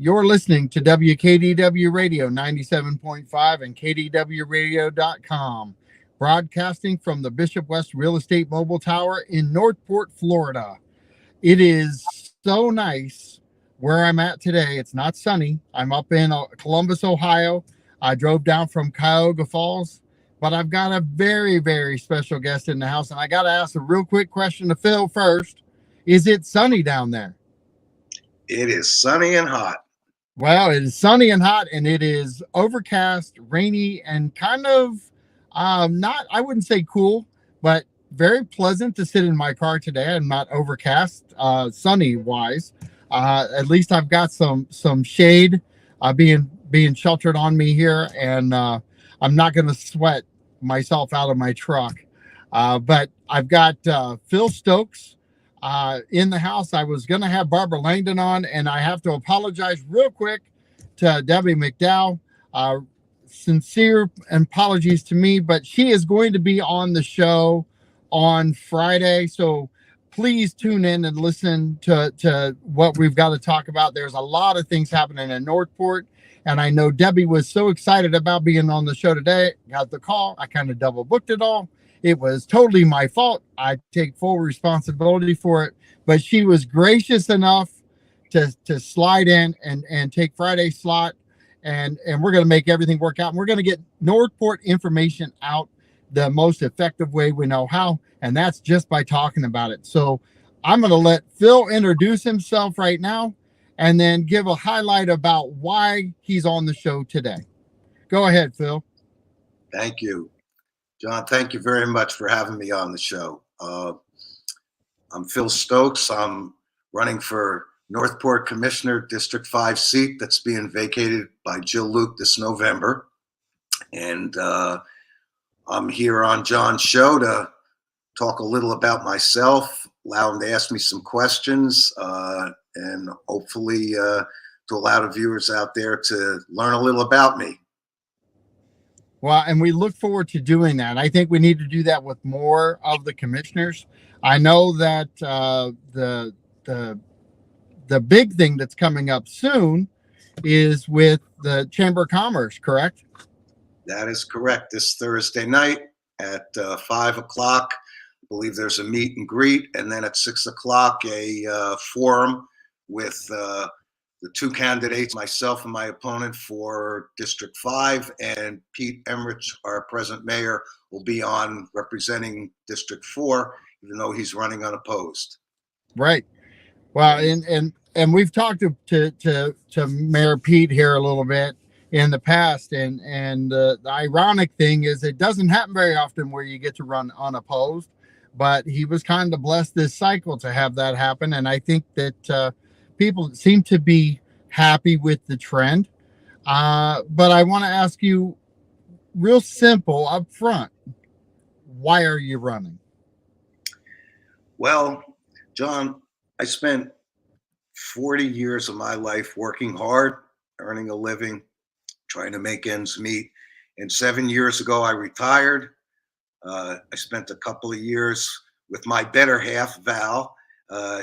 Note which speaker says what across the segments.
Speaker 1: You're listening to WKDW Radio 97.5 and KDWRadio.com, broadcasting from the Bishop West Real Estate Mobile Tower in Northport, Florida. It is so nice where I'm at today. It's not sunny. I'm up in Columbus, Ohio. I drove down from Cuyahoga Falls, but I've got a very, very special guest in the house, and I got to ask a real quick question to Phil first. Is it sunny down there?
Speaker 2: It is sunny and hot.
Speaker 1: Well, it is sunny and hot, and it is overcast, rainy, and kind of not, I wouldn't say cool, but very pleasant to sit in my car today. I'm not overcast, sunny wise. At least I've got some shade being sheltered on me here, and I'm not going to sweat myself out of my truck. But I've got Phil Stokes in the house. I was going to have Barbara Langdon on, and I have to apologize real quick to Debbie McDowell. Sincere apologies to me, but she is going to be on the show on Friday. So please tune in and listen to what we've got to talk about. There's a lot of things happening in Northport, and I know Debbie was so excited about being on the show today. Got the call. I kind of double booked it all. It was totally my fault. I take full responsibility for it, but she was gracious enough to slide in and take Friday's slot, and we're going to make everything work out. And we're going to get Northport information out the most effective way we know how, and that's just by talking about it. So I'm going to let Phil introduce himself right now and then give a highlight about why he's on the show today. Go ahead, Phil.
Speaker 2: Thank you, John. Thank you very much for having me on the show. I'm Phil Stokes. I'm running for Northport Commissioner District 5 seat that's being vacated by Jill Luke this November. And I'm here on John's show to talk a little about myself, allow him to ask me some questions, and hopefully to allow the viewers out there to learn a little about me.
Speaker 1: Well, and we look forward to doing that. I think we need to do that with more of the commissioners. I know that the big thing that's coming up soon is with the Chamber of Commerce, correct?
Speaker 2: That is correct. This Thursday night at 5 o'clock, I believe there's a meet and greet, and then at 6 o'clock, a forum with the two candidates, myself and my opponent for District 5, and Pete Emmerich, our present mayor, will be on representing District 4, even though he's running unopposed.
Speaker 1: Right. Well, and we've talked to Mayor Pete here a little bit in the past, and the ironic thing is it doesn't happen very often where you get to run unopposed, but he was kind of blessed this cycle to have that happen, and I think that people seem to be happy with the trend. But I want to ask you real simple up front, why are you running?
Speaker 2: Well, John, I spent 40 years of my life working hard, earning a living, trying to make ends meet. And 7 years ago, I retired. I spent a couple of years with my better half, Val.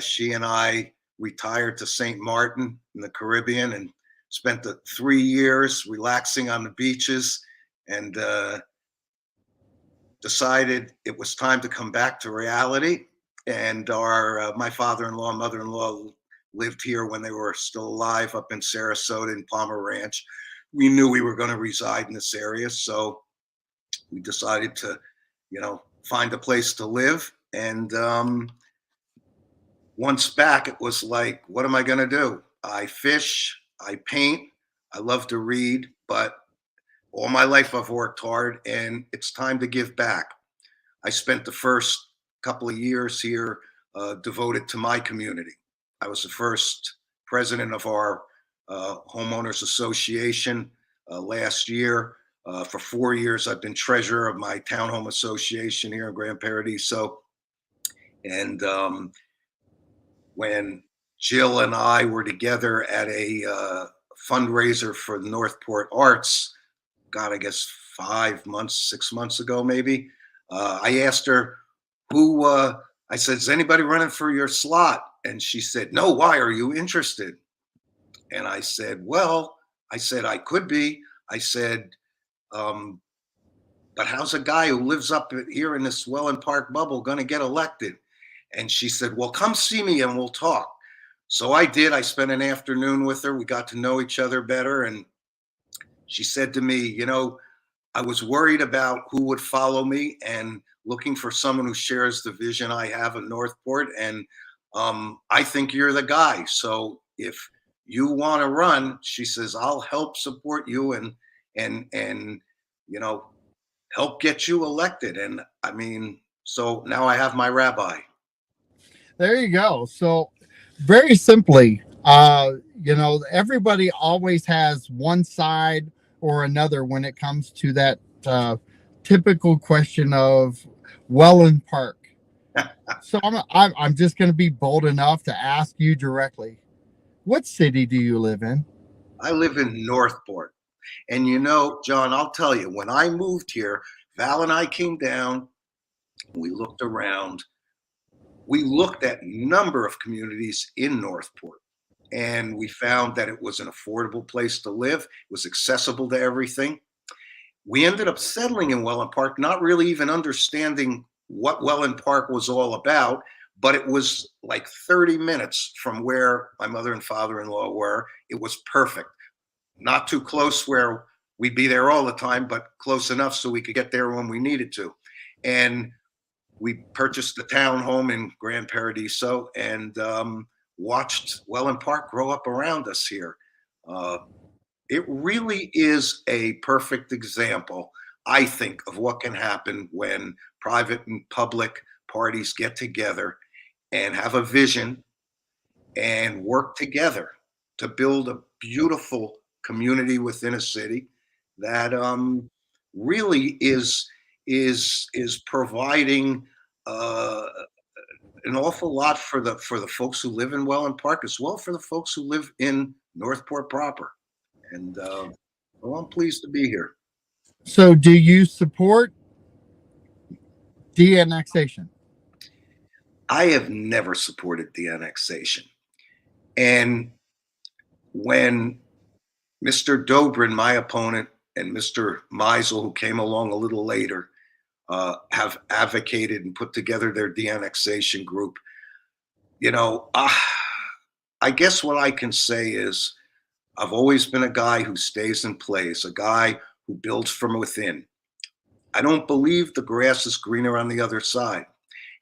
Speaker 2: She and I retired to St. Martin in the Caribbean and spent the 3 years relaxing on the beaches, and decided it was time to come back to reality. And my father-in-law and mother-in-law lived here when they were still alive up in Sarasota and Palmer Ranch. We knew we were going to reside in this area, so we decided to, find a place to live. And once back, it was like, what am I going to do? I fish, I paint, I love to read, but all my life I've worked hard, and it's time to give back. I spent the first couple of years here devoted to my community. I was the first president of our homeowners association last year. For 4 years, I've been treasurer of my townhome association here in Grand Paradiso. And when Jill and I were together at a fundraiser for the Northport Arts, God, I guess 6 months ago, maybe, I asked her I said, is anybody running for your slot? And she said, no, why? Are you interested? And I said, well, I said, I could be. I said, um, but how's a guy who lives up here in this Welland Park bubble going to get elected? And she said, well, come see me and we'll talk. So I did. I spent an afternoon with her. We got to know each other better. And she said to me, I was worried about who would follow me and looking for someone who shares the vision I have of Northport. And I think you're the guy. So if you want to run, she says, I'll help support you and you know help get you elected. And I mean, so now I have my rabbi.
Speaker 1: There you go. So, very simply, everybody always has one side or another when it comes to that typical question of Welland Park. So, I'm just going to be bold enough to ask you directly. What city do you live in?
Speaker 2: I live in Northport. And John, I'll tell you, when I moved here, Val and I came down, we looked around, we looked at a number of communities in Northport, and we found that it was an affordable place to live, it was accessible to everything. We ended up settling in Welland Park, not really even understanding what Welland Park was all about, but it was like 30 minutes from where my mother and father-in-law were. It was perfect. Not too close where we'd be there all the time, but close enough so we could get there when we needed to. And we purchased the town home in Grand Paradiso and watched Welland Park grow up around us here. Uh, it really is a perfect example, I think, of what can happen when private and public parties get together and have a vision and work together to build a beautiful community within a city that really is providing uh, an awful lot for the folks who live in Welland Park, as well for the folks who live in Northport proper. And well, I'm pleased to be here.
Speaker 1: So, do you support de-annexation?
Speaker 2: I have never supported the annexation, and when Mr. Dobrin, my opponent, and Mr. Meisel, who came along a little later, have advocated and put together their de-annexation group. You know, uh, I guess what I can say is I've always been a guy who stays and plays, a guy who builds from within. I don't believe the grass is greener on the other side.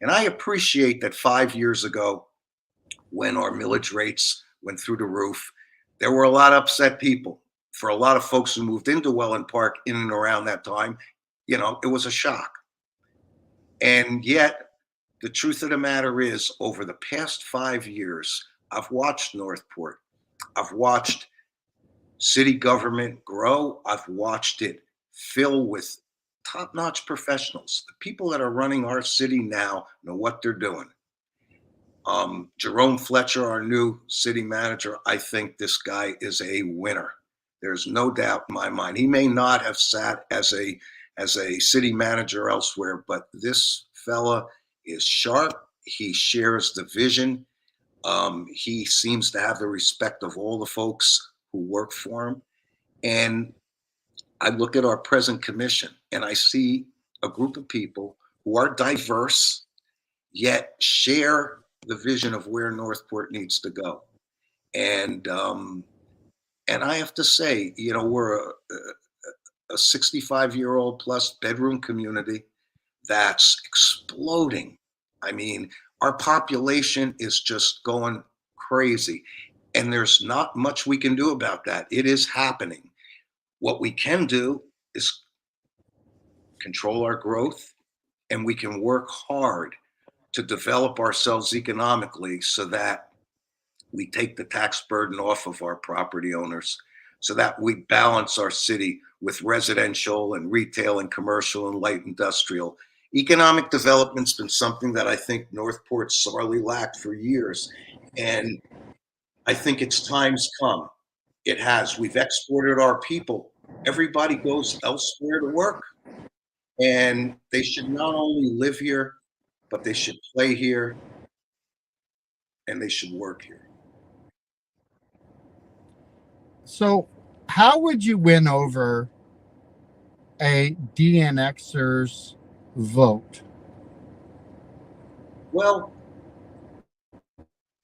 Speaker 2: And I appreciate that 5 years ago, when our millage rates went through the roof, there were a lot of upset people. For a lot of folks who moved into Welland Park in and around that time, it was a shock. And yet, the truth of the matter is, over the past 5 years, I've watched Northport. I've watched city government grow. I've watched it fill with top notch professionals. The people that are running our city now know what they're doing. Jerome Fletcher, our new city manager, I think this guy is a winner. There's no doubt in my mind. He may not have sat as a city manager elsewhere, but this fella is sharp. He shares the vision. He seems to have the respect of all the folks who work for him. And I look at our present commission and I see a group of people who are diverse, yet share the vision of where Northport needs to go. And I have to say, we're a 65-year-old plus bedroom community that's exploding. I mean, our population is just going crazy. And there's not much we can do about that. It is happening. What we can do is control our growth, and we can work hard to develop ourselves economically so that we take the tax burden off of our property owners, so that we balance our city with residential and retail and commercial and light industrial. Economic development's been something that I think Northport sorely lacked for years. And I think its time's come. It has. We've exported our people. Everybody goes elsewhere to work. And they should not only live here, but they should play here and they should work here.
Speaker 1: So, how would you win over a DNXer's vote?
Speaker 2: Well,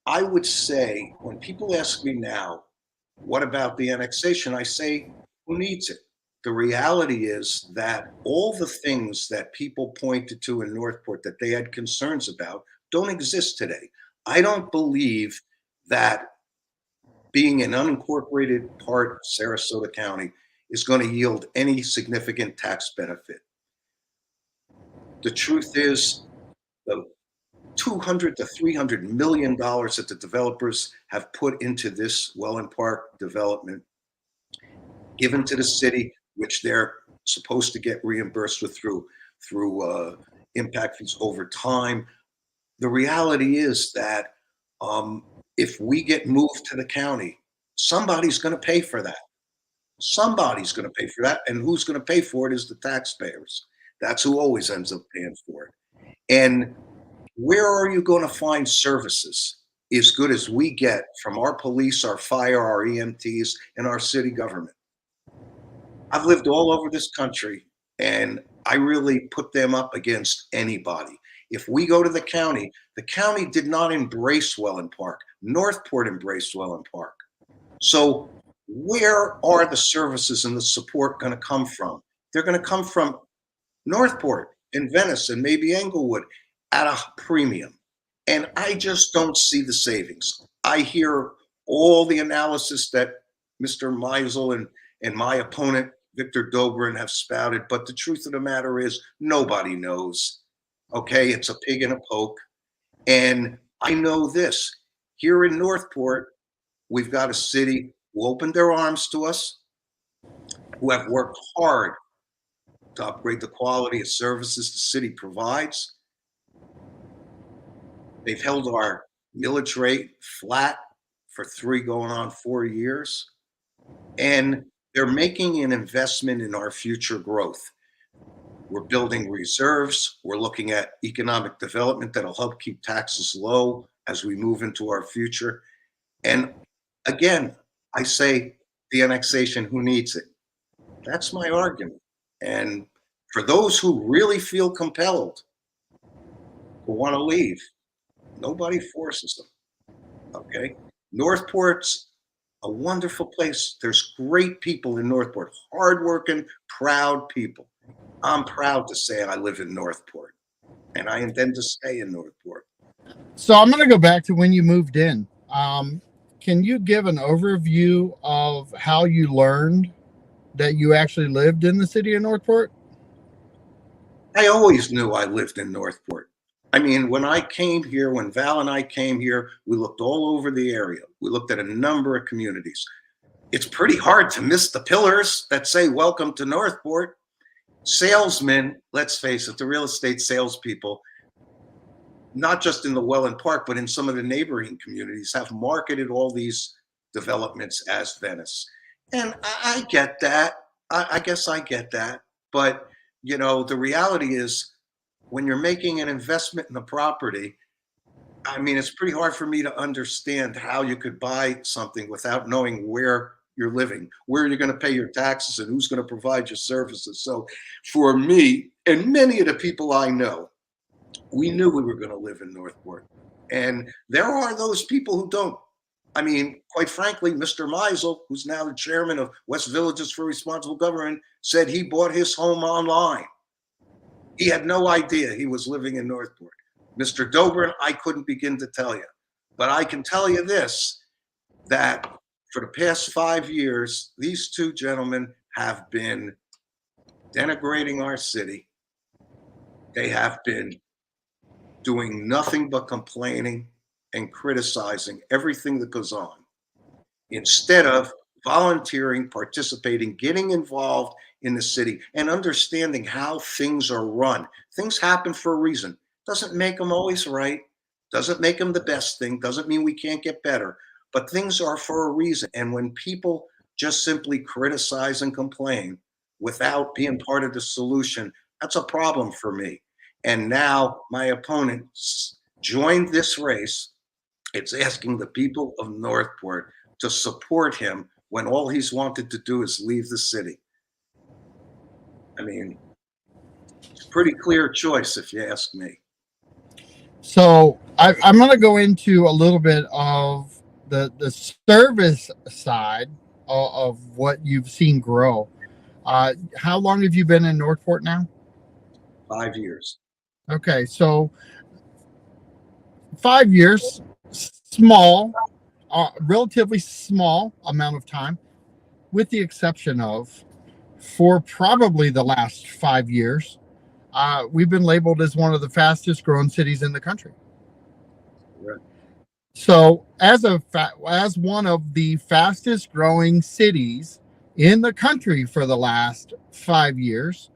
Speaker 2: I would say when people ask me now, what about the annexation? I say, who needs it? The reality is that all the things that people pointed to in Northport that they had concerns about don't exist today. I don't believe that being an unincorporated part of Sarasota County is going to yield any significant tax benefit. The truth is, the 200 to 300 million dollars that the developers have put into this Welland Park development, given to the city, which they're supposed to get reimbursed with through impact fees over time. The reality is that um, if we get moved to the county, somebody's going to pay for that. Somebody's going to pay for that, and who's going to pay for it is the taxpayers. That's who always ends up paying for it. And where are you going to find services as good as we get from our police, our fire, our EMTs, and our city government? I've lived all over this country, and I really put them up against anybody. If we go to the county did not embrace Welland Park. Northport embraced Welland Park. So, where are the services and the support going to come from? They're going to come from Northport and Venice and maybe Englewood at a premium. And I just don't see the savings. I hear all the analysis that Mr. Meisel and my opponent, Victor Dobrin, have spouted. But the truth of the matter is, nobody knows. Okay, it's a pig in a poke. And I know this here in Northport, we've got a city who opened their arms to us, who have worked hard to upgrade the quality of services the city provides. They've held our millage rate flat for 3 going on 4 years, and they're making an investment in our future growth. We're building reserves. We're looking at economic development that'll help keep taxes low as we move into our future. And again, I say the annexation, who needs it? That's my argument. And for those who really feel compelled, who want to leave, nobody forces them. Okay. Northport's a wonderful place. There's great people in Northport, hardworking, proud people. I'm proud to say I live in Northport, and I intend to stay in Northport.
Speaker 1: So, I'm going to go back to when you moved in. Can you give an overview of how you learned that you actually lived in the city of Northport?
Speaker 2: I always knew I lived in Northport. I mean, when I came here, when Val and I came here, we looked all over the area. We looked at a number of communities. It's pretty hard to miss the pillars that say, "Welcome to Northport." Salesmen, let's face it, the real estate salespeople, not just in the Welland Park, but in some of the neighboring communities, have marketed all these developments as Venice. And I get that. I guess I get that. But, the reality is when you're making an investment in a property, I mean, it's pretty hard for me to understand how you could buy something without knowing where you're living, where you're going to pay your taxes, and who's going to provide your services. So, for me and many of the people I know, we knew we were going to live in Northport. And there are those people who don't. I mean, quite frankly, Mr. Meisel, who's now the chairman of West Villages for Responsible Government, said he bought his home online. He had no idea he was living in Northport. Mr. Dobrin, I couldn't begin to tell you. But I can tell you this, that for the past 5 years, these two gentlemen have been denigrating our city. They have been doing nothing but complaining and criticizing everything that goes on instead of volunteering, participating, getting involved in the city and understanding how things are run. Things happen for a reason. Doesn't make them always right, doesn't make them the best thing, doesn't mean we can't get better, but things are for a reason. And when people just simply criticize and complain without being part of the solution, that's a problem for me. And now my opponent joined this race. It's asking the people of Northport to support him when all he's wanted to do is leave the city. I mean, it's a pretty clear choice, if you ask me.
Speaker 1: So I'm going to go into a little bit of the service side of what you've seen grow. How long have you been in Northport now?
Speaker 2: 5 years.
Speaker 1: Okay, so 5 years, small, relatively small amount of time, with the exception of for probably the last 5 years, we've been labeled as one of the fastest growing cities in the country.
Speaker 2: Right.
Speaker 1: So, as one of the fastest growing cities in the country for the last 5 years,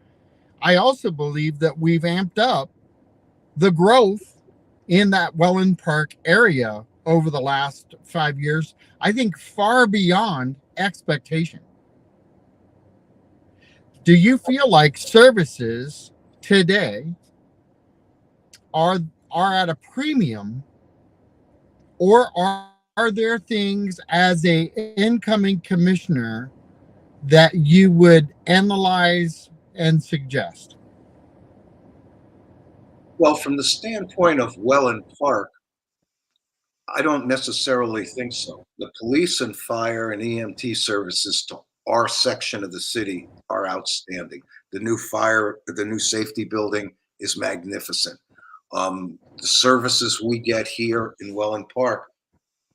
Speaker 1: I also believe that we've amped up the growth in that Welland Park area over the last 5 years. I think far beyond expectation. Do you feel like services today are at a premium, or are there things as a incoming commissioner that you would analyze and suggest?
Speaker 2: Well, from the standpoint of Welland Park, I don't necessarily think so. The police and fire and EMT services to our section of the city are outstanding. The new safety building is magnificent. The services we get here in Welland Park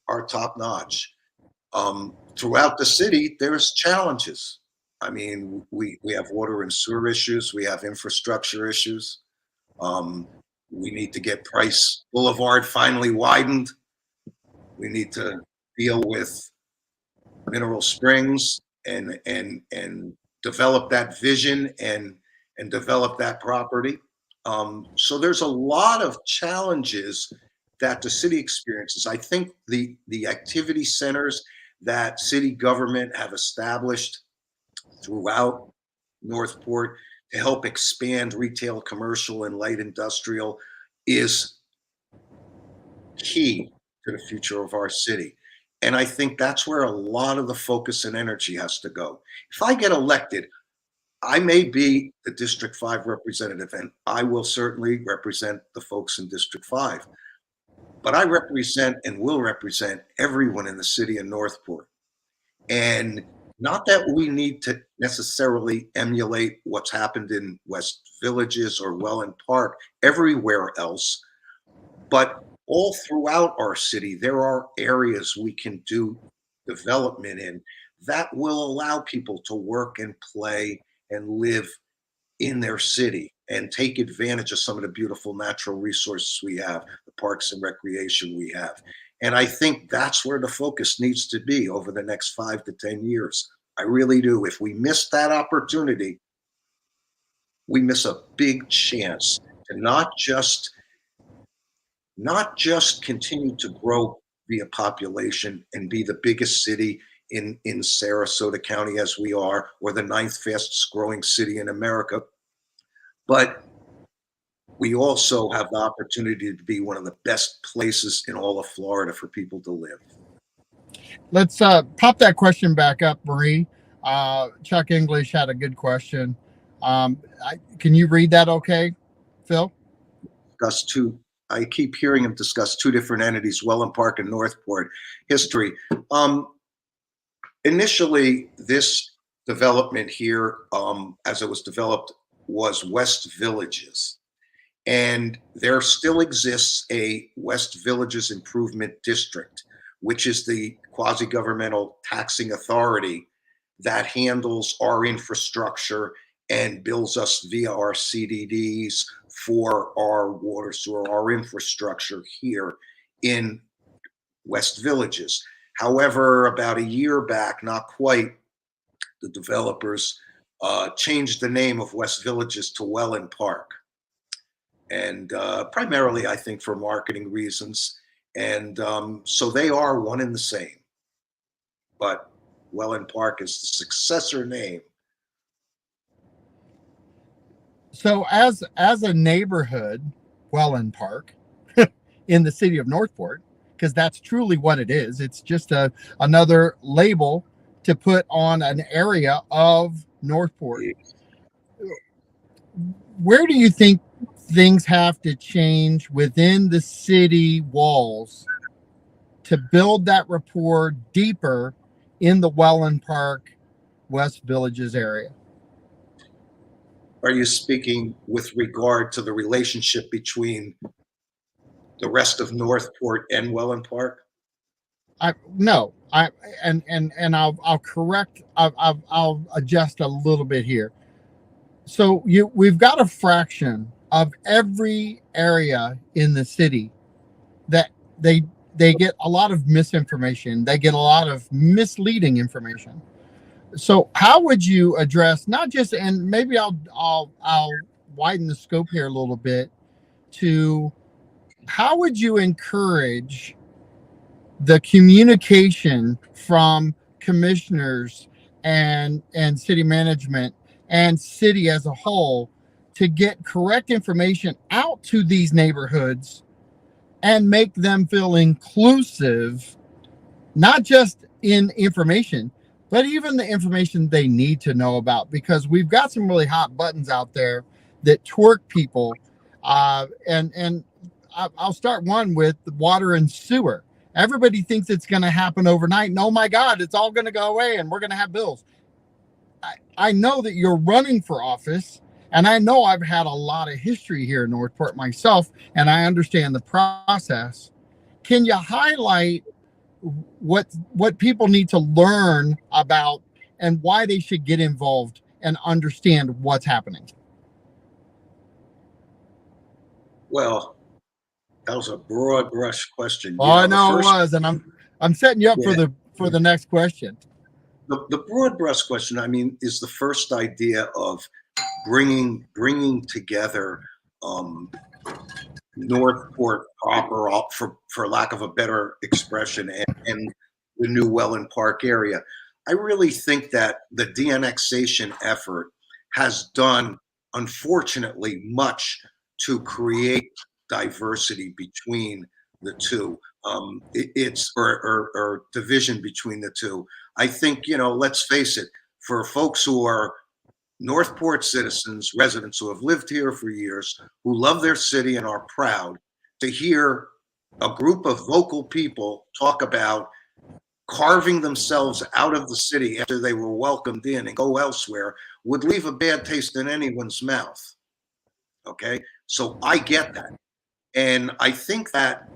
Speaker 2: are top notch. Throughout the city, there's challenges. I mean, we have water and sewer issues. We have infrastructure issues. Um, we need to get Price Boulevard finally widened. We need to deal with Mineral Springs and develop that vision and develop that property. So there's a lot of challenges that the city experiences. I think the activity centers that city government have established throughout Northport to help expand retail, commercial, and light industrial is key to the future of our city. And I think that's where a lot of the focus and energy has to go. If I get elected, I may be the District 5 representative, and I will certainly represent the folks in District 5. But I represent and will represent everyone in the city of Northport. And not that we need to necessarily emulate what's happened in West Villages or Welland Park, everywhere else, but all throughout our city, there are areas we can do development in that will allow people to work and play and live in their city and take advantage of some of the beautiful natural resources we have, the parks and recreation we have. And I think that's where the focus needs to be over the next 5 to 10 years. I really do. If we miss that opportunity, we miss a big chance to not just continue to grow via population and be the biggest city in Sarasota County as we are, or the 9th fastest growing city in America, but we also have the opportunity to be one of the best places in all of Florida for people to live.
Speaker 1: Let's pop that question back up, Marie. Chuck English had a good question. Can you read that okay, Phil?
Speaker 2: I keep hearing him discuss two different entities, Welland Park and Northport. History. Initially, this development here, as it was developed, was West Villages. And there still exists a West Villages Improvement District, which is the quasi-governmental taxing authority that handles our infrastructure and bills us via our CDDs for our water, sewer, our infrastructure here in West Villages. However, about a year back, not quite, the developers changed the name of West Villages to Welland Park. And primarily, I think, for marketing reasons. And so they are one and the same. But Welland Park is the successor name.
Speaker 1: So as a neighborhood, Welland Park, in the city of Northport, because that's truly what it is. It's just another label to put on an area of Northport. Where do you think things have to change within the city walls to build that rapport deeper in the Welland Park, West Villages area?
Speaker 2: Are you speaking with regard to the relationship between the rest of Northport and Welland Park?
Speaker 1: I no, I and I'll correct. I'll adjust a little bit here. So we've got a fraction of every area in the city that they they get a lot of misinformation. They get a lot of misleading information. So how would you address not just, and maybe I'll widen the scope here a little bit to how would you encourage the communication from commissioners and city management and city as a whole to get correct information out to these neighborhoods and make them feel inclusive, not just in information, but even the information they need to know about, because we've got some really hot buttons out there that twerk people. And I'll start one with water and sewer. Everybody thinks it's going to happen overnight. And oh my God, it's all going to go away and we're going to have bills. I know that you're running for office, and I know I've had a lot of history here in Northport myself, and I understand the process. Can you highlight what people need to learn about and why they should get involved and understand what's happening?
Speaker 2: Well, that was a broad brush question.
Speaker 1: Oh, I know it was, and I'm setting you up
Speaker 2: Yeah,
Speaker 1: for the next question.
Speaker 2: the broad brush question, I mean, is the first idea of bringing together um, Northport proper, for lack of a better expression, and the new Welland Park area. I really think that the de-annexation effort has done, unfortunately, much to create diversity between the two. It's or division between the two. I think, let's face it, for folks who are Northport citizens, residents who have lived here for years, who love their city and are proud, to hear a group of vocal people talk about carving themselves out of the city after they were welcomed in and go elsewhere would leave a bad taste in anyone's mouth. Okay. So I get that. And I think that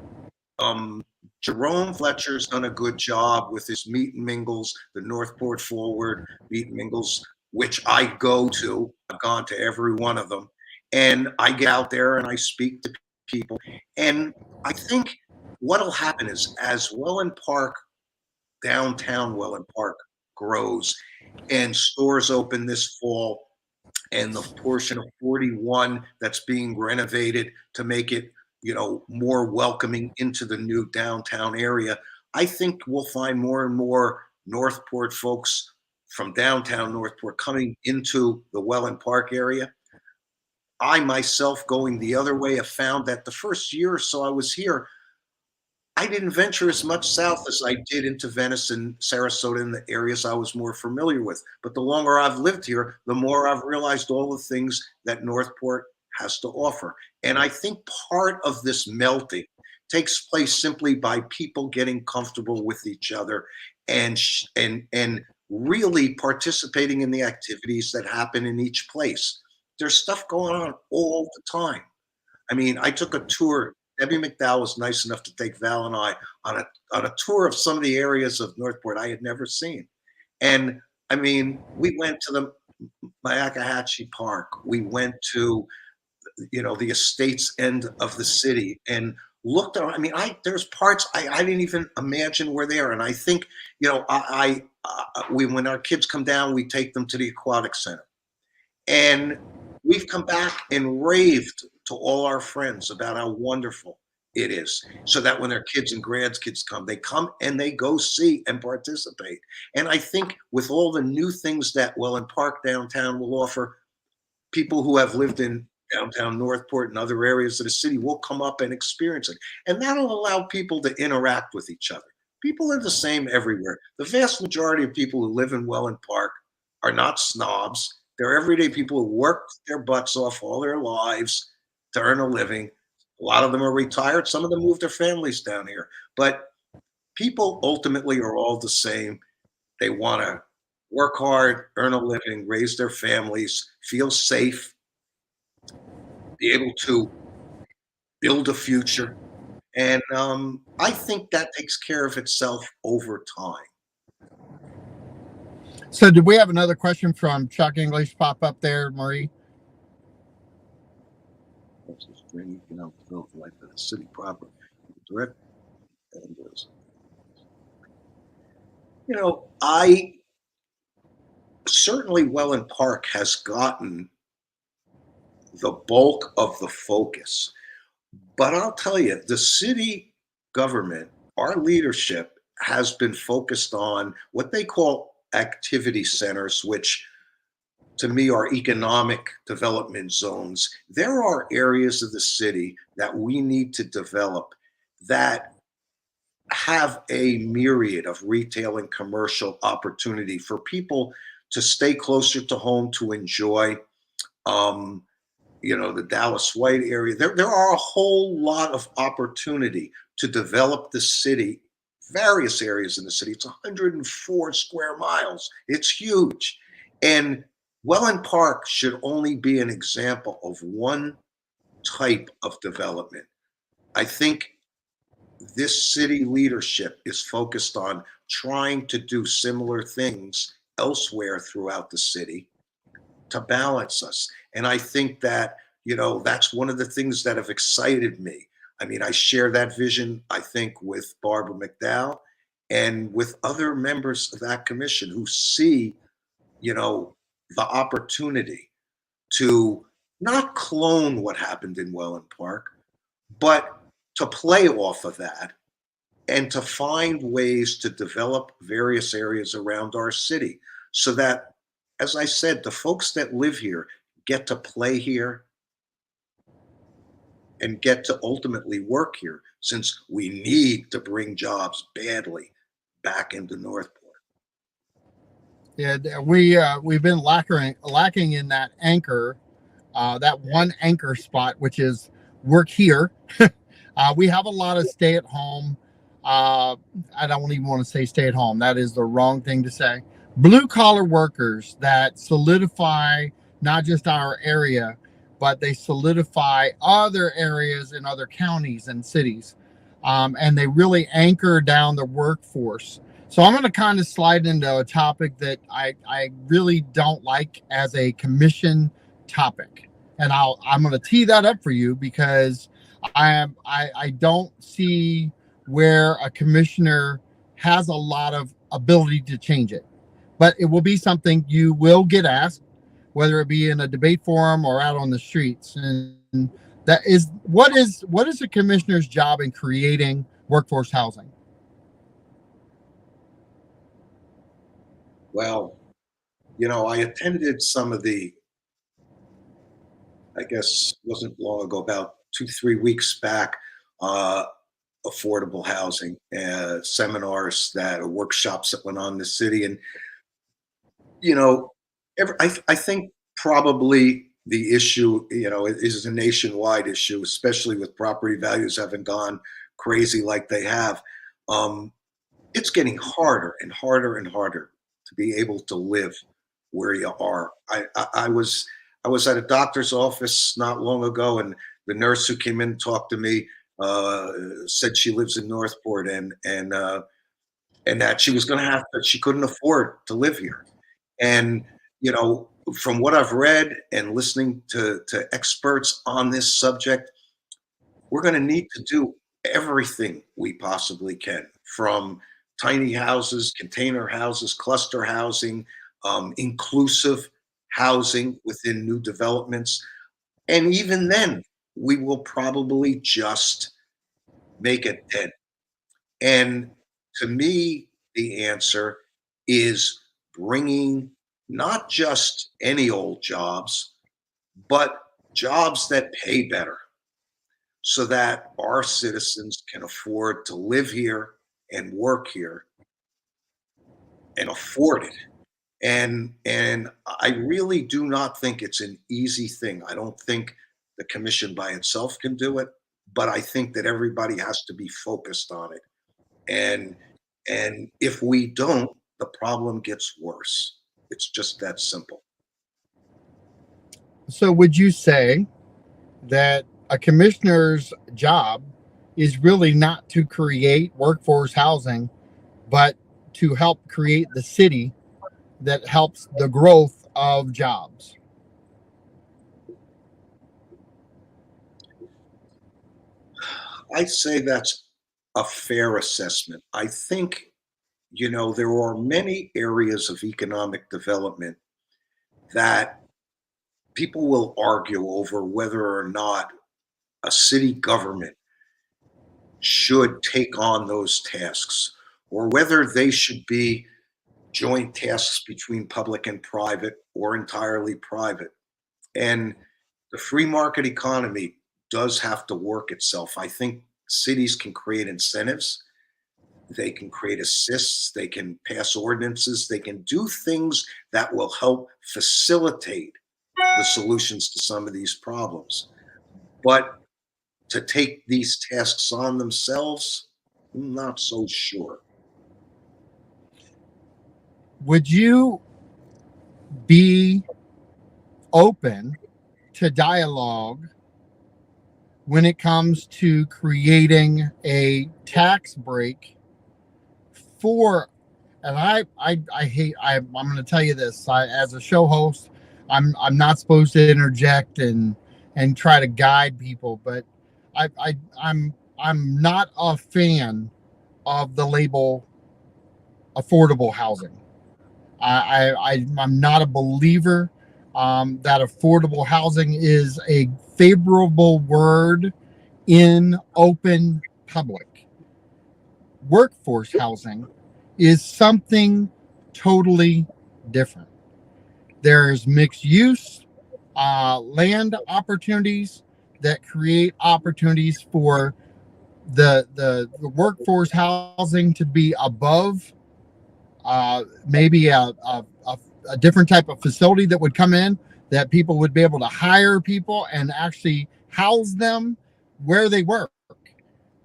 Speaker 2: um, Jerome Fletcher's done a good job with his meet and mingles, the Northport Forward meet and mingles, which I go to. I've gone to every one of them. And I get out there and I speak to people. And I think what'll happen is, as Welland Park, downtown Welland Park, grows and stores open this fall, and the portion of 41 that's being renovated to make it, more welcoming into the new downtown area, I think we'll find more and more Northport folks from downtown Northport coming into the Welland Park area. I myself, going the other way, have found that the first year or so I was here, I didn't venture as much south as I did into Venice and Sarasota and the areas I was more familiar with. But the longer I've lived here, the more I've realized all the things that Northport has to offer. And I think part of this melting takes place simply by people getting comfortable with each other and really participating in the activities that happen in each place. There's stuff going on all the time. I mean, I took a tour. Debbie McDowell was nice enough to take Val and I on a tour of some of the areas of Northport I had never seen. And I mean, we went to the Myakkahatchee Park. We went to, the estates end of the city and looked around. I mean, there's parts I didn't even imagine were there. And I think, when our kids come down, we take them to the aquatic center. And we've come back and raved to all our friends about how wonderful it is, so that when their kids and grandkids come, they come and they go see and participate. And I think with all the new things that Welland Park downtown will offer, people who have lived in downtown Northport and other areas of the city will come up and experience it. And that'll allow people to interact with each other. People are the same everywhere. The vast majority of people who live in Welland Park are not snobs. They're everyday people who work their butts off all their lives to earn a living. A lot of them are retired. Some of them moved their families down here. But people ultimately are all the same. They want to work hard, earn a living, raise their families, feel safe, be able to build a future. And I think that takes care of itself over time.
Speaker 1: So, did we have another question from Chuck English pop up there, Marie?
Speaker 2: That's a strain you can help develop the life of the city proper. Direct and I certainly Welland Park has gotten the bulk of the focus. But I'll tell you, the city government, our leadership has been focused on what they call activity centers, which to me are economic development zones. There are areas of the city that we need to develop that have a myriad of retail and commercial opportunity for people to stay closer to home to enjoy. Um, the Dallas White area. There are a whole lot of opportunity to develop the city, various areas in the city. It's 104 square miles. It's huge. And Welland Park should only be an example of one type of development. I think this city leadership is focused on trying to do similar things elsewhere throughout the city to balance us. And I think that, that's one of the things that have excited me. I mean, I share that vision, I think, with Barbara McDowell and with other members of that commission who see, the opportunity to not clone what happened in Welland Park, but to play off of that and to find ways to develop various areas around our city so that, as I said, the folks that live here get to play here and get to ultimately work here since we need to bring jobs badly back into Northport.
Speaker 1: Yeah, we've been lacking in that anchor, that one anchor spot, which is work here. We have a lot of stay at home. I don't even want to say stay at home. That is the wrong thing to say. Blue collar workers that solidify not just our area, but they solidify other areas in other counties and cities. And they really anchor down the workforce. So I'm going to kind of slide into a topic that I really don't like as a commission topic. And I'm going to tee that up for you because I don't see where a commissioner has a lot of ability to change it. But it will be something you will get asked, whether it be in a debate forum or out on the streets. And that is what is a commissioner's job in creating workforce housing?
Speaker 2: Well, I attended some of the, I guess, wasn't long ago, about 2, 3 weeks back, uh, affordable housing seminars that or workshops that went on in the city. And, you know, I think probably the issue, is a nationwide issue, especially with property values having gone crazy like they have. Um, it's getting harder and harder and harder to be able to live where you are. I was at a doctor's office not long ago, and the nurse who came in and talked to me said she lives in Northport, and that she was going to have to, she couldn't afford to live here. And from what I've read and listening to experts on this subject, we're going to need to do everything we possibly can, from tiny houses, container houses, cluster housing, inclusive housing within new developments. And even then, we will probably just make a dent. And to me, the answer is bringing not just any old jobs, but jobs that pay better so that our citizens can afford to live here and work here and afford it. And I really do not think it's an easy thing. I don't think the commission by itself can do it, but I think that everybody has to be focused on it. And and if we don't, the problem gets worse. It's just that simple.
Speaker 1: So, would you say that a commissioner's job is really not to create workforce housing, but to help create the city that helps the growth of jobs?
Speaker 2: I'd say that's a fair assessment. I think, there are many areas of economic development that people will argue over whether or not a city government should take on those tasks or whether they should be joint tasks between public and private or entirely private. And the free market economy does have to work itself. I think cities can create incentives, they can create assists, they can pass ordinances, they can do things that will help facilitate the solutions to some of these problems. But to take these tasks on themselves, I'm not so sure.
Speaker 1: Would you be open to dialogue when it comes to creating a tax break for, and I hate, I'm going to tell you this, as a show host, I'm not supposed to interject and try to guide people, but I'm not a fan of the label affordable housing. I'm not a believer that affordable housing is a favorable word in open public. Workforce housing is something totally different. There's mixed use land opportunities that create opportunities for the workforce housing to be above maybe a different type of facility that would come in that people would be able to hire people and actually house them where they work,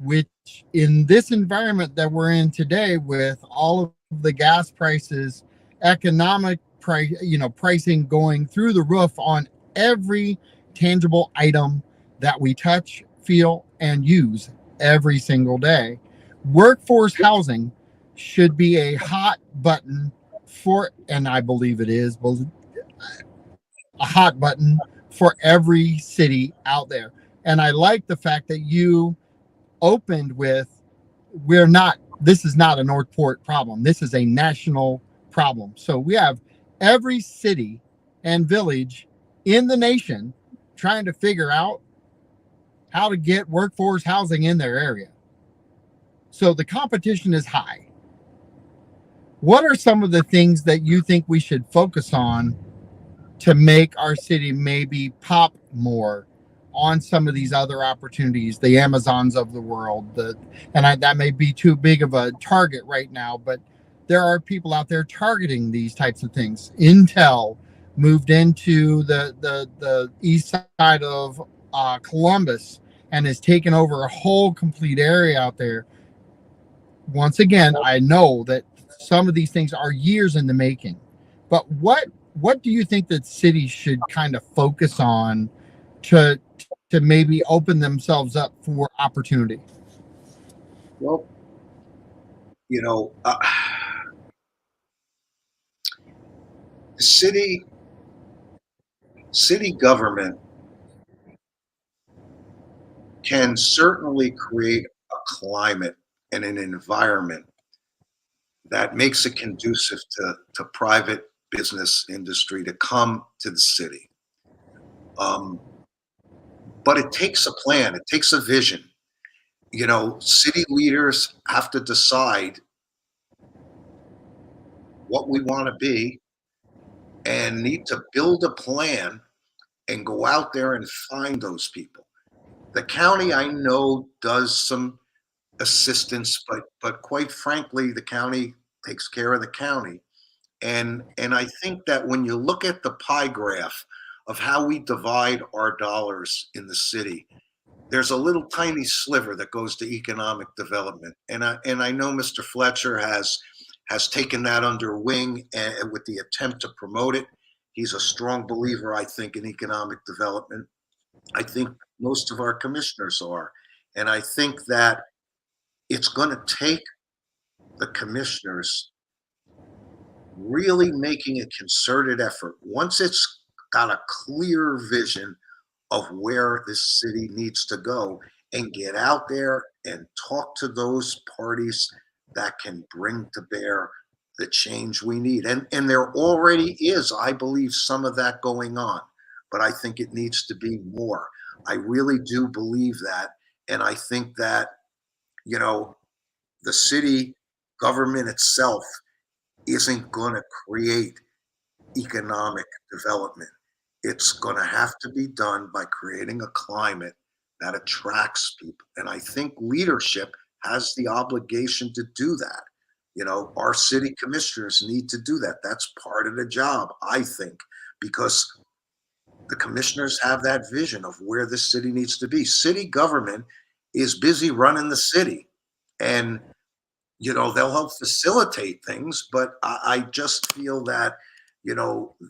Speaker 1: which in this environment that we're in today with all of the gas prices, economic price, pricing going through the roof on every tangible item that we touch, feel, and use every single day. Workforce housing should be a hot button for, and I believe it is, a hot button for every city out there. And I like the fact that you opened with, this is not a Northport problem. This is a national problem. So we have every city and village in the nation trying to figure out how to get workforce housing in their area. So the competition is high. What are some of the things that you think we should focus on to make our city maybe pop more on some of these other opportunities, the Amazons of the world? That may be too big of a target right now, but there are people out there targeting these types of things. Intel moved into the east side of Columbus and has taken over a whole complete area out there. Once again, I know that some of these things are years in the making, but what do you think that cities should kind of focus on to to maybe open themselves up for opportunity?
Speaker 2: Well, you know, uh, the city government can certainly create a climate and an environment that makes it conducive to private business industry to come to the city. Um, but it takes a plan, it takes a vision. City leaders have to decide what we want to be and need to build a plan and go out there and find those people. The county, I know, does some assistance, but quite frankly, the county takes care of the county. And I think that when you look at the pie graph of how we divide our dollars in the city, there's a little tiny sliver that goes to economic development. And I know Mr. Fletcher has taken that under wing and with the attempt to promote it. He's a strong believer, I think, in economic development. I think most of our commissioners are. And I think that it's going to take the commissioners really making a concerted effort. Once it's got a clear vision of where this city needs to go, and get out there and talk to those parties that can bring to bear the change we need. And there already is, I believe, some of that going on, but I think it needs to be more. I really do believe that. And I think that, you know, the city government itself isn't going to create economic development. It's going to have to be done by creating a climate that attracts people. And I think leadership has the obligation to do that. Our city commissioners need to do that. That's part of the job, I think, because the commissioners have that vision of where the city needs to be. City government is busy running the city. And they'll help facilitate things, but I just feel that,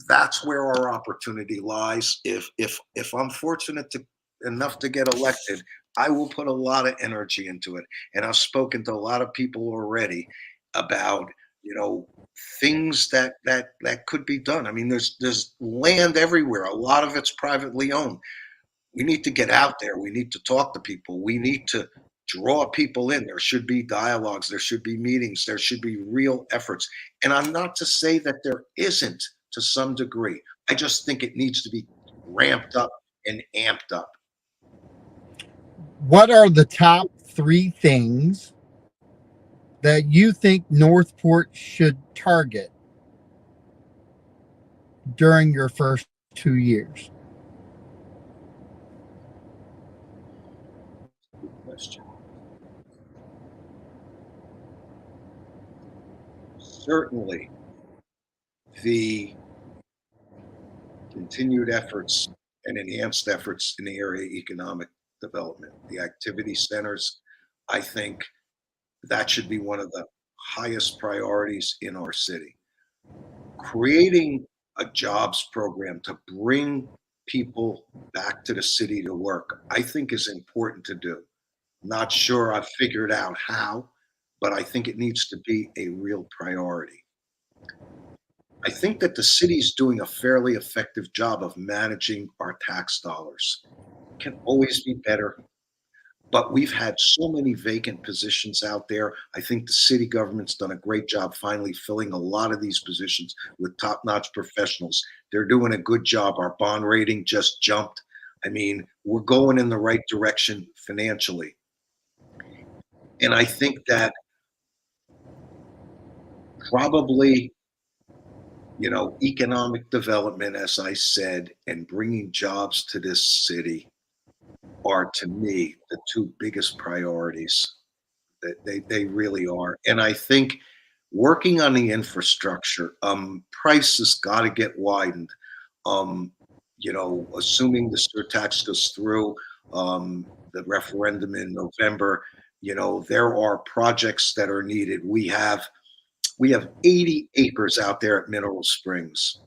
Speaker 2: that's where our opportunity lies. If I'm fortunate enough to get elected, I will put a lot of energy into it. And I've spoken to a lot of people already about, things that could be done. I mean, there's land everywhere. A lot of it's privately owned. We need to get out there. We need to talk to people. We need to draw people in. There should be dialogues. There should be meetings. There should be real efforts. And I'm not to say that there isn't to some degree. I just think it needs to be ramped up and amped up.
Speaker 1: What are the top 3 things that you think Northport should target during your first 2 years?
Speaker 2: Good question. Certainly, the continued efforts and enhanced efforts in the area of economic development, the activity centers, I think that should be one of the highest priorities in our city. Creating a jobs program to bring people back to the city to work, I think is important to do. Not sure I've figured out how, but I think it needs to be a real priority. I think that the city's doing a fairly effective job of managing our tax dollars. Can always be better, but we've had so many vacant positions out there. I think the city government's done a great job finally filling a lot of these positions with top-notch professionals. They're doing a good job. Our bond rating just jumped. I mean, we're going in the right direction financially. And I think that probably, economic development, as I said, and bringing jobs to this city are, to me, the 2 biggest priorities. They really are. And I think working on the infrastructure, price has got to get widened. Assuming the surtax goes through, the referendum in November, there are projects that are needed. We have 80 acres out there at Mineral Springs.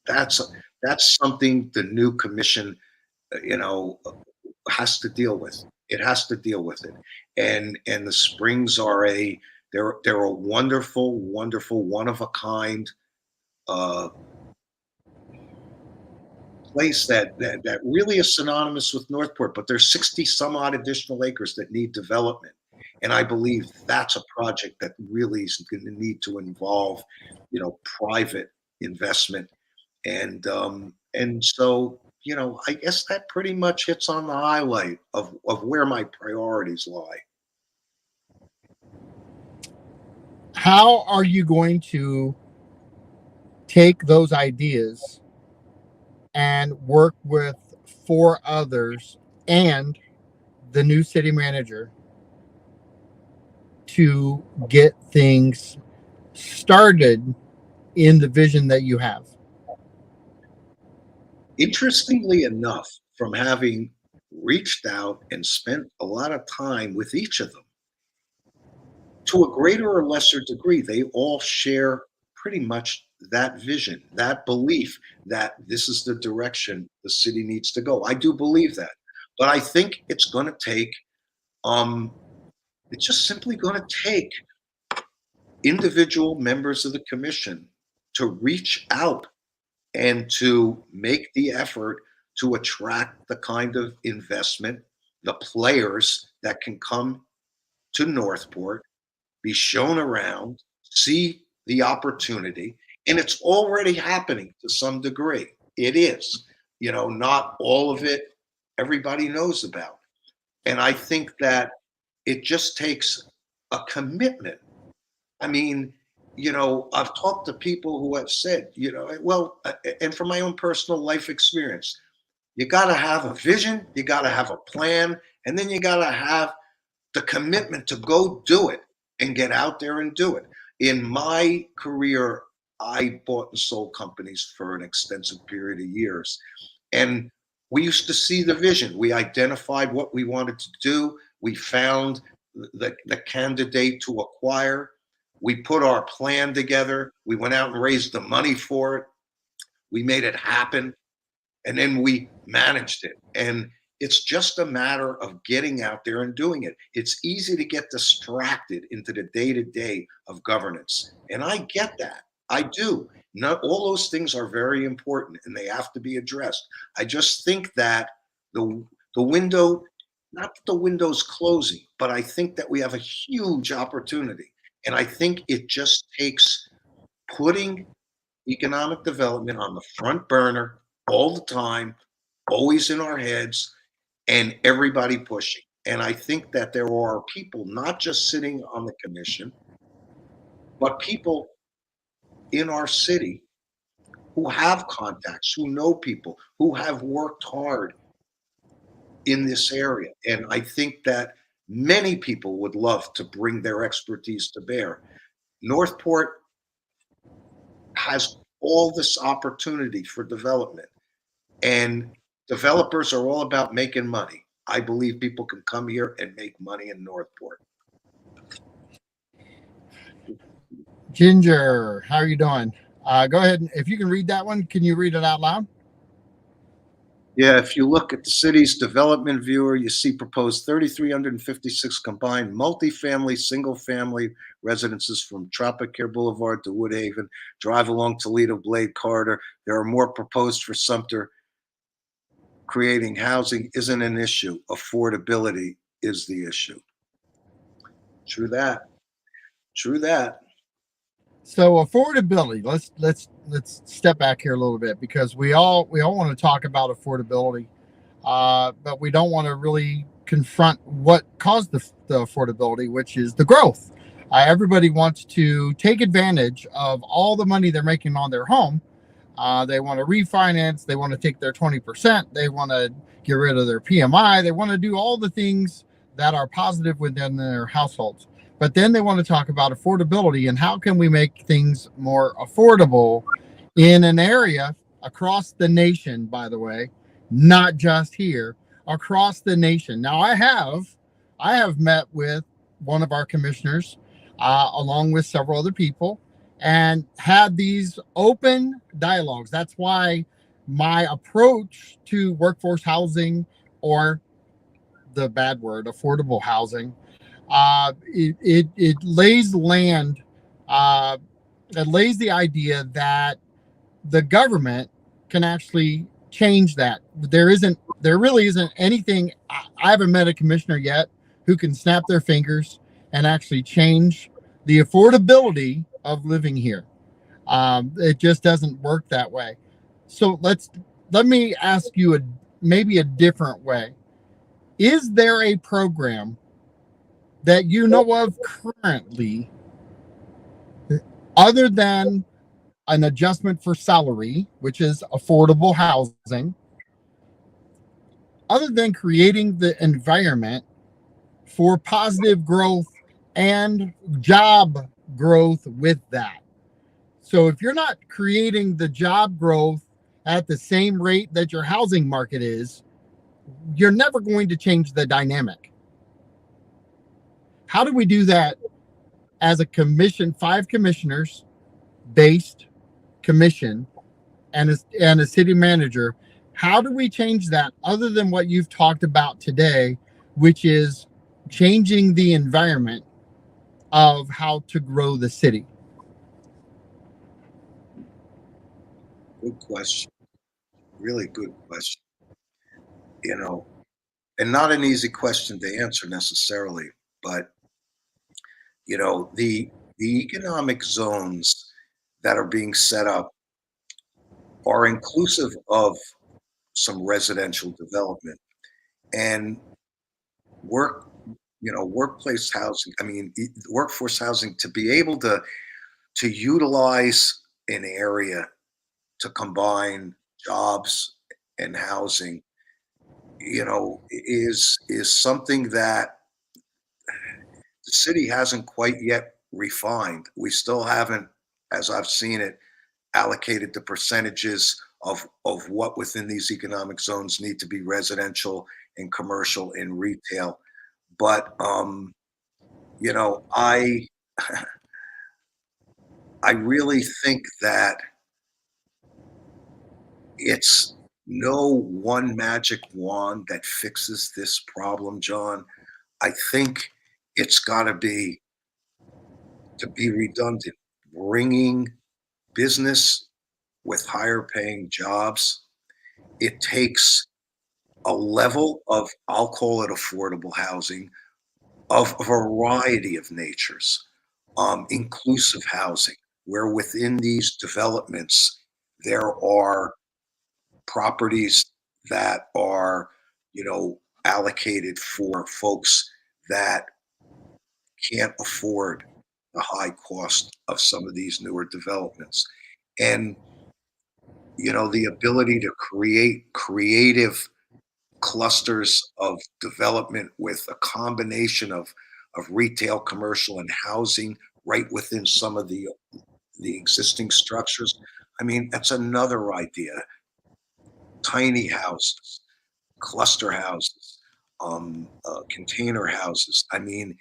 Speaker 2: That's something the new commission, you know, has to deal with. It has to deal with it. And the springs are they're a wonderful, wonderful, one of a kind uh, place that really is synonymous with Northport. But there's 60 some odd additional acres that need development. And I believe that's a project that really is going to need to involve, private investment. And so, I guess that pretty much hits on the highlight of where my priorities lie.
Speaker 1: How are you going to take those ideas and work with 4 others and the new city manager to get things started in the vision that you have?
Speaker 2: Interestingly enough, from having reached out and spent a lot of time with each of them, to a greater or lesser degree, they all share pretty much that vision, that belief that this is the direction the city needs to go. I do believe that. But I think it's going to take, um, it's just simply going to take individual members of the commission to reach out and to make the effort to attract the kind of investment, the players that can come to Northport, be shown around, see the opportunity, and it's already happening to some degree. It is, not all of it everybody knows about. And I think that it just takes a commitment. I mean, I've talked to people who have said, and from my own personal life experience, you got to have a vision, you got to have a plan, and then you got to have the commitment to go do it and get out there and do it. In my career, I bought and sold companies for an extensive period of years. And we used to see the vision. We identified what we wanted to do. We found the candidate to acquire. We put our plan together. We went out and raised the money for it. We made it happen. And then we managed it. And it's just a matter of getting out there and doing it. It's easy to get distracted into the day-to-day of governance. And I get that. I do. Not all those things are very important and they have to be addressed. I just think that the window, not that the window's closing, but I think that we have a huge opportunity. And I think it just takes putting economic development on the front burner all the time, always in our heads, and everybody pushing. And I think that there are people not just sitting on the commission, but people in our city who have contacts, who know people, who have worked hard in this area. And I think that many people would love to bring their expertise to bear. Northport has all this opportunity for development, and developers are all about making money. I believe people can come here and make money in Northport.
Speaker 1: Ginger, how are you doing? Go ahead. If you can read that one, can you read it out loud?
Speaker 2: Yeah, if you look at the city's development viewer, you see proposed 3,356 combined multifamily, single-family residences from Tropicare Boulevard to Woodhaven, drive along Toledo Blade Corridor. There are more proposed for Sumter. Creating housing isn't an issue. Affordability is the issue. True that. True that.
Speaker 1: So affordability. Let's step back here a little bit, because we all want to talk about affordability, but we don't want to really confront what caused the affordability, which is the growth. Everybody wants to take advantage of all the money they're making on their home. They want to refinance. They want to take their 20%. They want to get rid of their PMI. They want to do all the things that are positive within their households. But then they want to talk about affordability and how can we make things more affordable in an area across the nation, by the way, not just here, across the nation. Now, I have met with one of our commissioners, along with several other people, and had these open dialogues. That's why my approach to workforce housing, or the bad word, affordable housing, it lays land, it lays the idea that the government can actually change that. There really isn't anything. I haven't met a commissioner yet who can snap their fingers and actually change the affordability of living here. It just doesn't work that way. So let me ask you maybe a different way. Is there a program that you know of currently, other than an adjustment for salary, which is affordable housing, other than creating the environment for positive growth and job growth with that. So if you're not creating the job growth at the same rate that your housing market is, you're never going to change the dynamic. How do we do that as a commission, 5 commissioners based commission and a city manager? How do we change that other than what you've talked about today, which is changing the environment of how to grow the city?
Speaker 2: Good question. Really good question. And not an easy question to answer necessarily, but the economic zones that are being set up are inclusive of some residential development and work, workplace housing. I mean, workforce housing to be able to utilize an area to combine jobs and housing, is something that the city hasn't quite yet refined. We still haven't, as I've seen it, allocated the percentages of what within these economic zones need to be residential and commercial and retail. But I I really think that it's no one magic wand that fixes this problem, John. I think it's got to be redundant, bringing business with higher paying jobs. It takes a level of, I'll call it affordable housing, of a variety of natures, inclusive housing, where within these developments there are properties that are, allocated for folks that can't afford the high cost of some of these newer developments. And, the ability to create creative clusters of development with a combination of retail, commercial, and housing right within some of the existing structures. I mean, that's another idea. Tiny houses, cluster houses, container houses. I mean,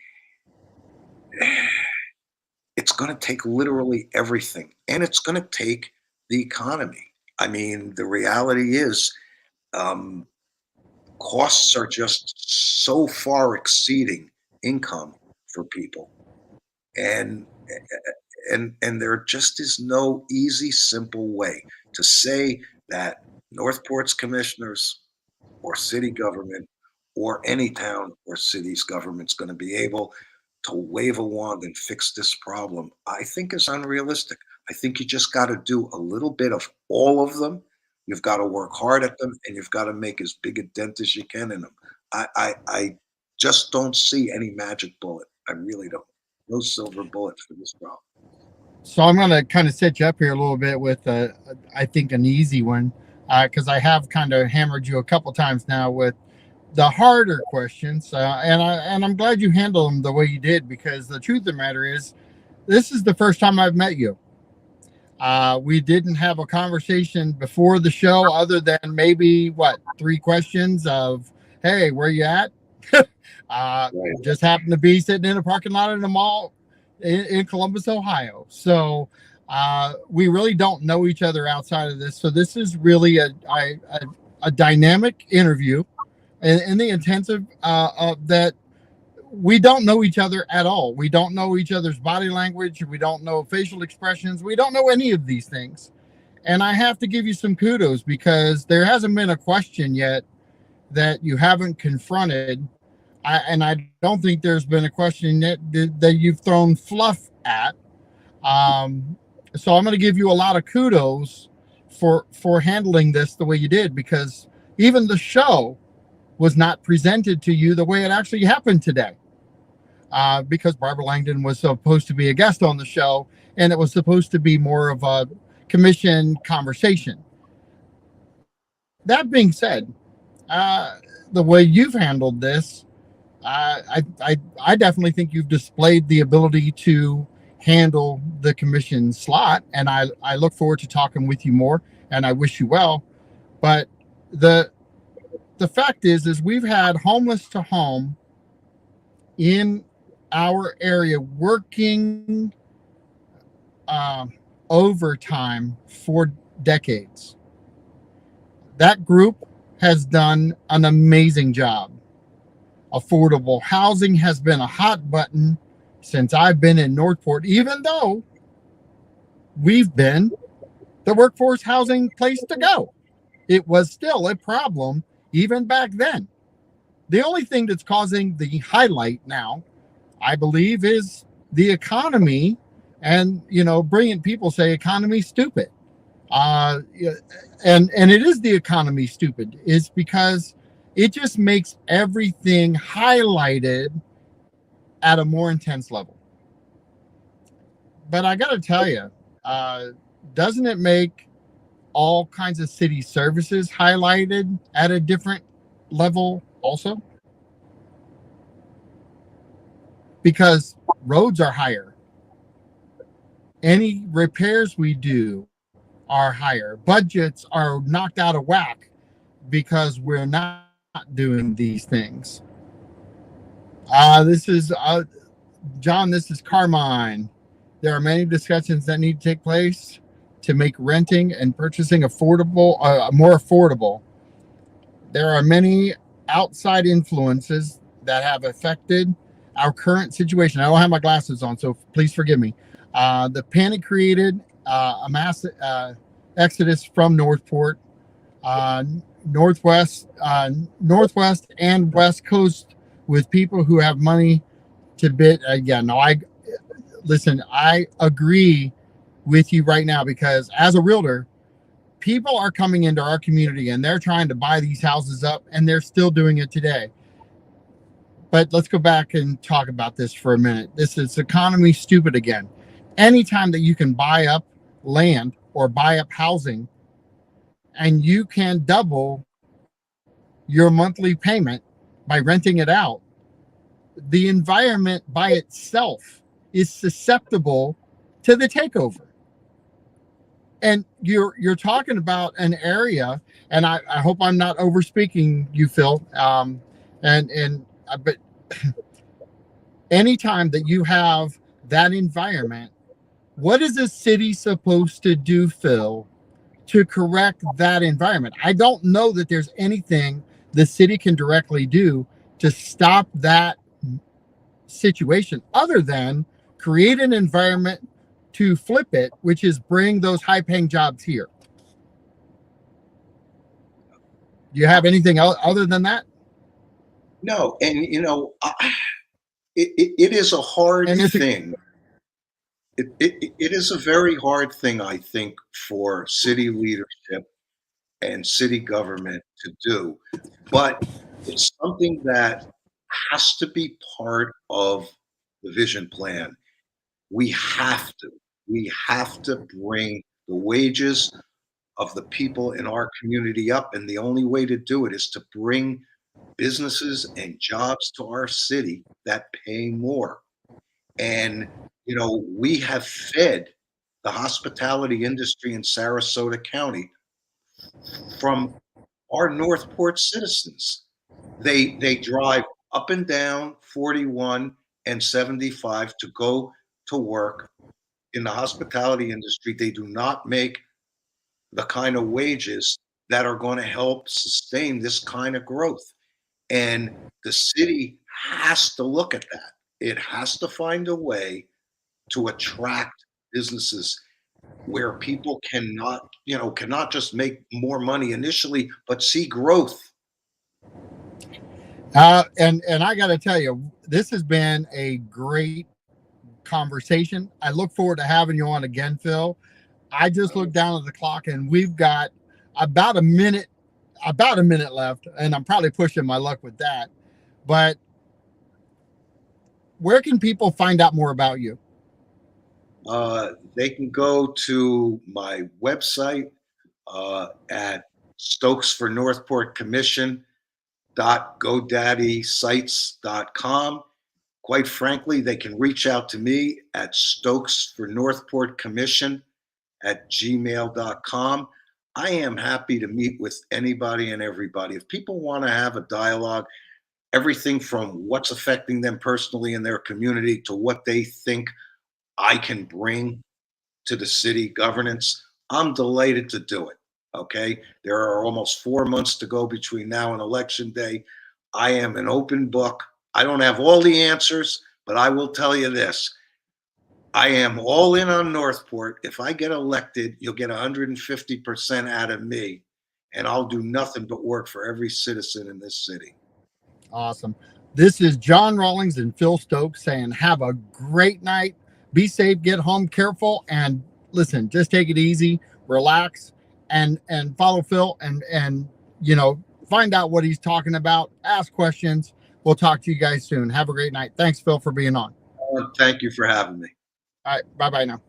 Speaker 2: it's going to take literally everything, and it's going to take the economy. I mean, the reality is, um, costs are just so far exceeding income for people, and and there just is no easy, simple way to say that Northport's commissioners or city government or any town or city's government's going to be able to wave a wand and fix this problem. I think is unrealistic. I think you just got to do a little bit of all of them. You've got to work hard at them, and you've got to make as big a dent as you can in them. I just don't see any magic bullet. I really don't. No silver bullet for this problem.
Speaker 1: So I'm going to kind of set you up here a little bit with, I think, an easy one, because I have kind of hammered you a couple times now with the harder questions, and I'm glad you handled them the way you did, because the truth of the matter is, this is the first time I've met you. We didn't have a conversation before the show, other than maybe 3 questions of, "Hey, where you at?"
Speaker 2: Right.
Speaker 1: Just happened to be sitting in a parking lot in a mall in Columbus, Ohio. So we really don't know each other outside of this. So this is really a dynamic interview, in the intensive of that we don't know each other at all. We don't know each other's body language. We don't know facial expressions. We don't know any of these things. And I have to give you some kudos, because there hasn't been a question yet that you haven't confronted. And I don't think there's been a question that you've thrown fluff at. So I'm going to give you a lot of kudos for handling this the way you did, because even the show was not presented to you the way it actually happened today. Because Barbara Langdon was supposed to be a guest on the show, and it was supposed to be more of a commission conversation. That being said, the way you've handled this, I definitely think you've displayed the ability to handle the commission slot, and I look forward to talking with you more. And I wish you well. But the the fact is we've had homeless to home in our area working uh, overtime for decades. That group has done an amazing job. Affordable housing has been a hot button since I've been in Northport, even though we've been the workforce housing place to go. It was still a problem even back then. The only thing that's causing the highlight now, I believe, is the economy. And, brilliant people say economy stupid. Yeah, and it is the economy stupid is because it just makes everything highlighted at a more intense level. But I got to tell you, uh, doesn't it make all kinds of city services highlighted at a different level also? Because roads are higher. Any repairs we do are higher. Budgets are knocked out of whack because we're not doing these things. This is John. This is Carmine. There are many discussions that need to take place to make renting and purchasing more affordable. There are many outside influences that have affected our current situation. I don't have my glasses on, so please forgive me. The panic created a mass exodus from Northport, uh, Northwest and West Coast, with people who have money to bid. Yeah, no, I listen. I agree with you right now because as a realtor, people are coming into our community and they're trying to buy these houses up, and they're still doing it today. But let's go back and talk about this for a minute. This is economy stupid again. Anytime that you can buy up land or buy up housing and you can double your monthly payment by renting it out, the environment by itself is susceptible to the takeover. And you're talking about an area, and I hope I'm not overspeaking you, Phil. And but anytime that you have that environment, what is a city supposed to do, Phil, to correct that environment? I don't know that there's anything the city can directly do to stop that situation other than create an environment to flip it, which is bring those high paying jobs here. Do you have anything other than that?
Speaker 2: No, and it is a hard
Speaker 1: And it's a,
Speaker 2: thing. It is a very hard thing, I think, for city leadership and city government to do, but it's something that has to be part of the vision plan. We have to. We have to bring the wages of the people in our community up, and the only way to do it is to bring businesses and jobs to our city that pay more. And, we have fed the hospitality industry in Sarasota County from our Northport citizens. They drive up and down 41 and 75 to go to work in the hospitality industry. They do not make the kind of wages that are going to help sustain this kind of growth. And the city has to look at that. It has to find a way to attract businesses where people cannot just make more money initially, but see growth.
Speaker 1: and I got to tell you, this has been a great conversation. I look forward to having you on again, Phil. I just looked down at the clock and we've got about a minute about a minute left, and I'm probably pushing my luck with that. But where can people find out more about you?
Speaker 2: They can go to my website at Stokes for Northport Commission www.godaddysites.com. Quite frankly, they can reach out to me at Stokes for Northport Commission at gmail.com. I am happy to meet with anybody and everybody. If people want to have a dialogue, everything from what's affecting them personally in their community to what they think I can bring to the city governance, I'm delighted to do it. Okay. There are almost 4 months to go between now and election day. I am an open book. I don't have all the answers, but I will tell you this. I am all in on Northport. If I get elected, you'll get 150% out of me, and I'll do nothing but work for every citizen in this city.
Speaker 1: Awesome. This is John Rawlings and Phil Stokes saying, have a great night. Be safe, get home careful, and listen, just take it easy, relax, and follow Phil and find out what he's talking about. Ask questions. We'll talk to you guys soon. Have a great night. Thanks, Phil, for being on.
Speaker 2: Thank you for having me.
Speaker 1: All right. Bye-bye now.